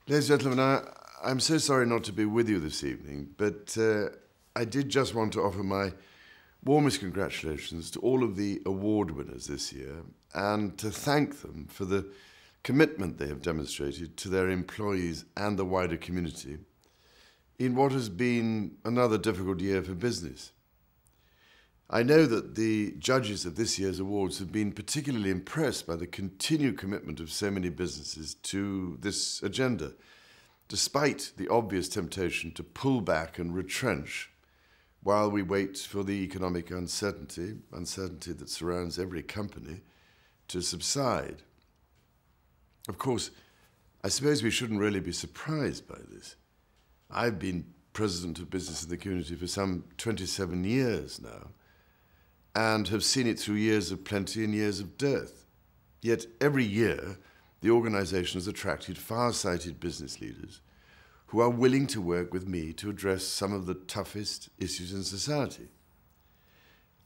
Ladies and gentlemen, I'm so sorry not to be with you this evening, but I did just want to offer my warmest congratulations to all of the award winners this year and to thank them for the commitment they have demonstrated to their employees and the wider community in what has been another difficult year for business. I know that the judges of this year's awards have been particularly impressed by the continued commitment of so many businesses to this agenda, despite the obvious temptation to pull back and retrench while we wait for the economic uncertainty that surrounds every company, to subside. Of course, I suppose we shouldn't really be surprised by this. I've been president of business in the community for some 27 years now, and have seen it through years of plenty and years of dearth. Yet every year, the organisation has attracted far-sighted business leaders who are willing to work with me to address some of the toughest issues in society.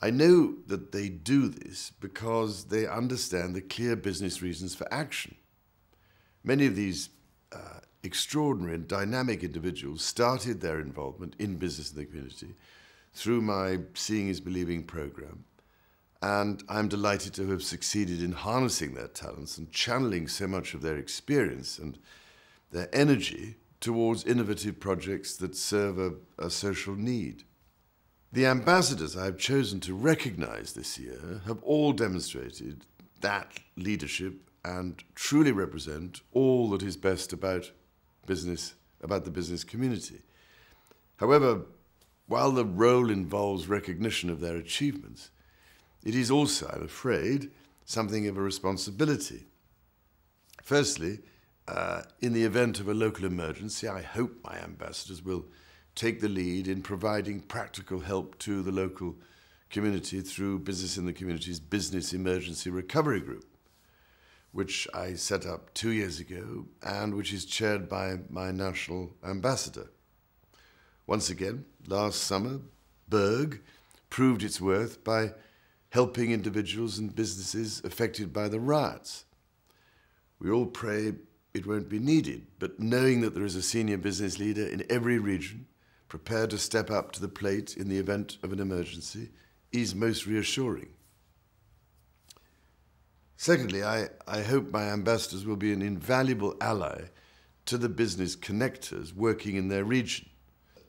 I know that they do this because they understand the clear business reasons for action. Many of these extraordinary and dynamic individuals started their involvement in business in the community through my Seeing is Believing program, and I'm delighted to have succeeded in harnessing their talents and channeling so much of their experience and their energy towards innovative projects that serve a social need. The ambassadors I have chosen to recognize this year have all demonstrated that leadership and truly represent all that is best about the business community. However, while the role involves recognition of their achievements, it is also, I'm afraid, something of a responsibility. Firstly, in the event of a local emergency, I hope my ambassadors will take the lead in providing practical help to the local community through Business in the Community's Business Emergency Recovery Group, which I set up 2 years ago and which is chaired by my national ambassador. Once again, last summer, Berg proved its worth by helping individuals and businesses affected by the riots. We all pray it won't be needed, but knowing that there is a senior business leader in every region prepared to step up to the plate in the event of an emergency is most reassuring. Secondly, I hope my ambassadors will be an invaluable ally to the business connectors working in their region.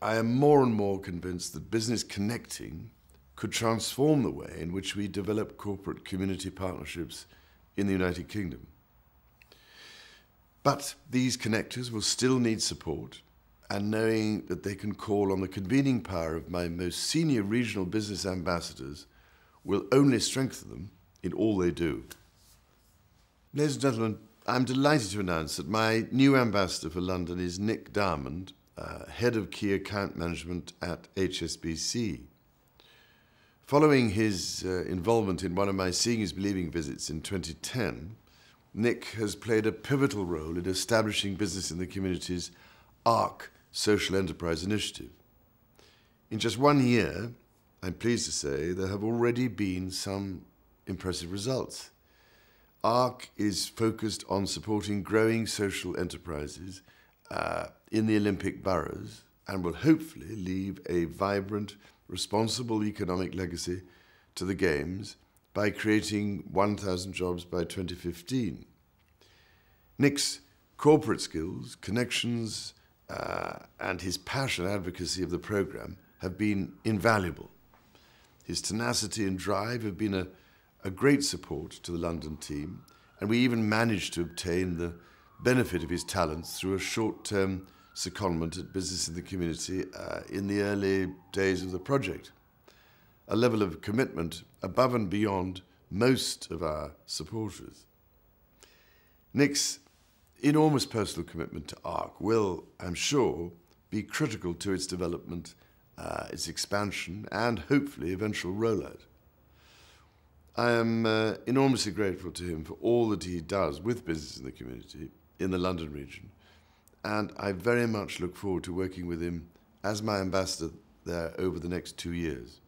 I am more and more convinced that business connecting could transform the way in which we develop corporate community partnerships in the United Kingdom. But these connectors will still need support, and knowing that they can call on the convening power of my most senior regional business ambassadors will only strengthen them in all they do. Ladies and gentlemen, I'm delighted to announce that my new ambassador for London is Nick Diamond, Head of Key Account Management at HSBC. Following his involvement in one of my Seeing is Believing visits in 2010, Nick has played a pivotal role in establishing business in the community's ARC social enterprise initiative. In just 1 year, I'm pleased to say there have already been some impressive results. ARC is focused on supporting growing social enterprises in the Olympic boroughs and will hopefully leave a vibrant, responsible economic legacy to the Games by creating 1,000 jobs by 2015. Nick's corporate skills, connections, and his passion and advocacy of the programme have been invaluable. His tenacity and drive have been a great support to the London team, and we even managed to obtain the benefit of his talents through a short-term secondment at Business in the Community in the early days of the project, a level of commitment above and beyond most of our supporters. Nick's enormous personal commitment to ARC will, I'm sure, be critical to its development, its expansion, and hopefully eventual rollout. I am enormously grateful to him for all that he does with business in the community in the London region, and I very much look forward to working with him as my ambassador there over the next 2 years.